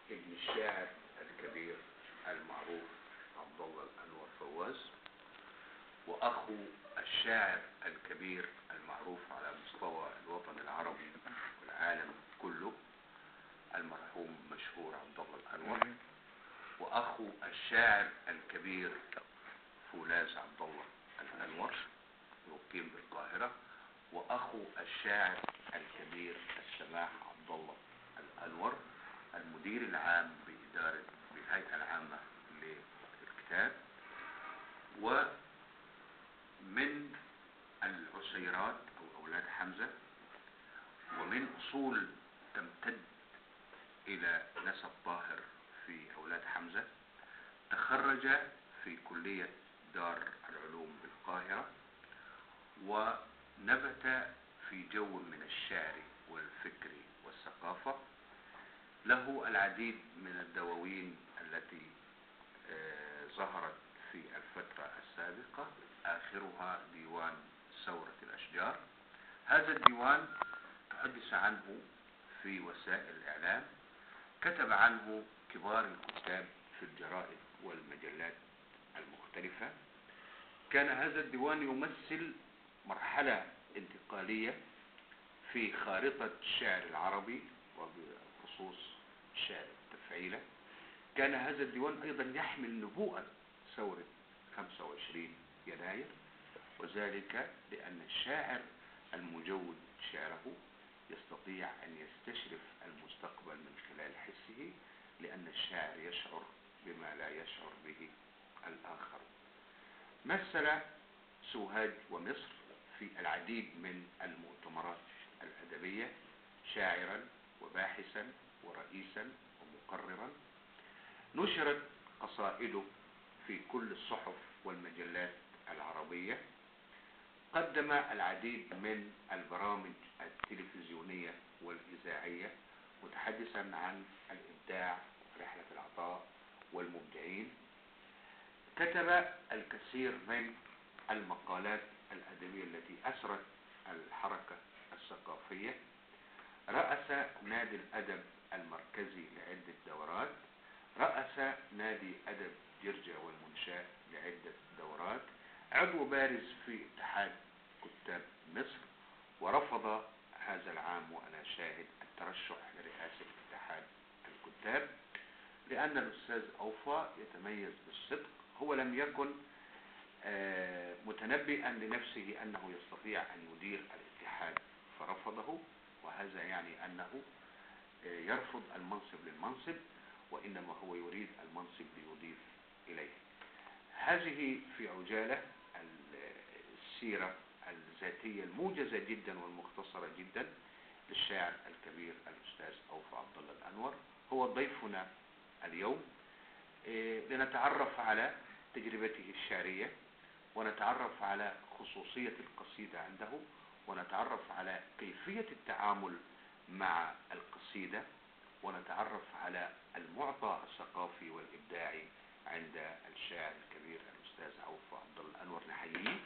ابن الشاعر الكبير المعروف عبد الله الأنور فواز، وأخو الشاعر الكبير المعروف على مستوى الوطن العربي والعالم كله المرحوم مشهور عبد الله الأنور، وأخو الشاعر الكبير فولاذ عبد الله الأنور يقيم بالقاهرة، وأخو الشاعر الكبير السماح عبد الله الأنور المدير العام بإدارة الهيئة العامة للكتاب، ومن العسيرات أو أولاد حمزة، ومن أصول تمتد إلى نسب طاهر في أولاد حمزة. تخرج في كلية دار العلوم بالقاهرة، ونبت في جو من الشعر والفكر والثقافة. له العديد من الدواوين التي ظهرت في الفترة السابقة، آخرها ديوان ثورة الأشجار. هذا الديوان تحدث عنه في وسائل الإعلام، كتب عنه كبار الكتاب في الجرائد والمجلات المختلفة. كان هذا الديوان يمثل مرحلة انتقالية في خارطة الشعر العربي وبخصوص الشعر التفعيلة. كان هذا الديوان أيضا يحمل نبوءة ثورة 25 يناير، وذلك لأن الشاعر المجود شعره يستطيع أن يستشرف المستقبل من خلال حسه، لأن الشاعر يشعر بما لا يشعر به الآخر. مثل سوهاج ومصر في العديد من المؤتمرات الأدبية شاعرا وباحثا ورئيسا ومقررا. نشرت قصائده في كل الصحف والمجلات العربية. قدم العديد من البرامج التلفزيونية والإذاعية متحدثا عن الإبداع، رحلة العطاء والمبدعين. كتب الكثير من المقالات الأدبية التي أسرت الحركة الثقافية. رأس نادي الأدب المركزي لعدة دورات، رأس نادي أدب جرجا والمنشاة لعدة دورات، عضو بارز في اتحاد كتاب مصر، ورفض هذا العام وأنا شاهد الترشح لرئاسة اتحاد الكتاب، لأن الأستاذ أوفى يتميز بالصدق. هو لم يكن متنبئا لنفسه أنه يستطيع أن يدير الاتحاد فرفضه، وهذا يعني أنه يرفض المنصب للمنصب، وإنما هو يريد المنصب ليضيف إليه. هذه في عجالة السيرة الذاتية الموجزة جدا والمختصرة جدا للشاعر الكبير الأستاذ أوفى عبد الله الأنور. هو ضيفنا اليوم لنتعرف على تجربته الشعرية، ونتعرف على خصوصية القصيدة عنده، ونتعرف على كيفية التعامل مع القصيدة، ونتعرف على المعطى الثقافي والإبداعي عند الشاعر الكبير الأستاذ أوفى عبد الله الأنور. نحييه.